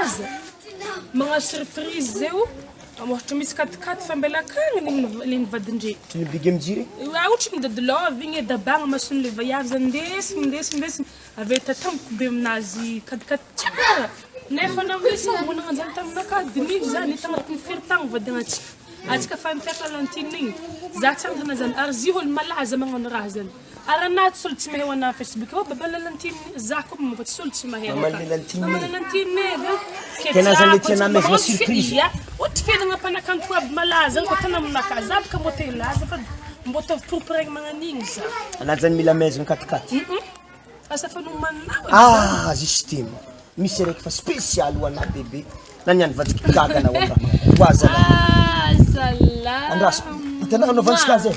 malaza mga surprise zay ohatra misy katikati fa mbela akagny leny vadindre Tinibigay am'jire? ohatra midadilao igny edabagna mason'le vaiavy zany ndesiny avy tatamboko be aminazy katikati tsara nefa namisa monagna anjany taminaka dimy zany hita agnatin'ny firy-tagno vadiagnatsika atsika fa mitaka lantine igny za tsangana zany ary zy olo malaza magnano raha zany ary anaty solo tsy mahay ana Facebook baba lantine za koa momba tsy solo tsy mahay Maman'le lantine lantine tena zany le tiana amezana surprise ohatra fiainagna mpanakanto aby malaza ko tana aminaka za baka mbô te laza fa mbô tavy magnan'igny za anao zany mila amezana katikati asa fanomanao système misy raiky fa spécial ho ana bébé na niany vadika gagana oazana andraso hitanao anaovantsika zay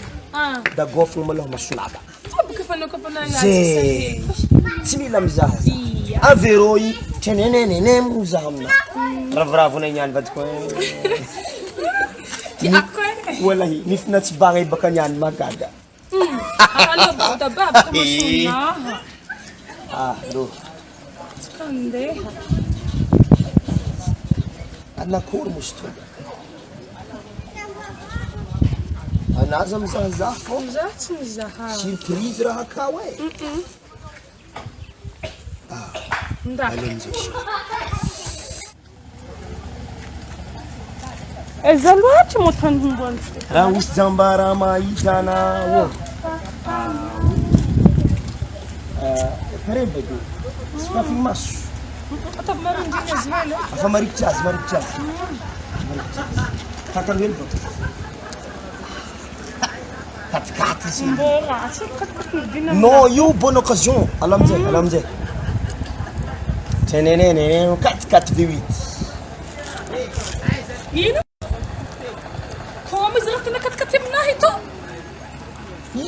da gofagna maloha masonaba zay tsy mila mizaha avero i trenenenene mozaha amina ravoravo niany vadiko wallahi nifina tsy bagna ibaka niany magaga lo anakory mosy tonga anaza mizahazaha fô tsy mizaha surprise raha akao eza loatra mo tandombony raha osy jambara mahitana kare bado tsy kafiny maso ataovy marindriny azy hely afa marikitry azy takany hely bako katikati izy non io bonne occasion ala amizay tenenenene 4 V8 ino komizy raha tena katikati aminahy ito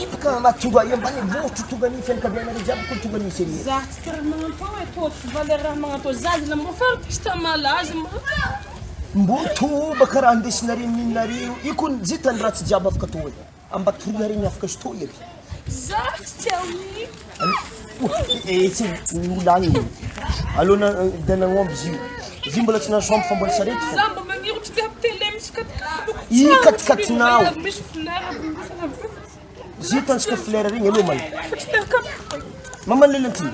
ibaka mahatonga ambany votro tonga ny fianakavianare jiaby koa tonga nisy ery za tsy karaha magnantao tô valeur raha magnantao zazy la mofar pista malazy mbo tobaka raha andesinareo mininareo io koa zitany raha tsy jiaby afaka to ambatorignareny afaka sy to ery za tsy tia tsy olagny alona danagnomby zy mbola tsy nasamby fa mbola sarety za mba magnirotra te apitele misy i katikatinao misy fleur zitansika fleur regny aloha mana maman'le lantiny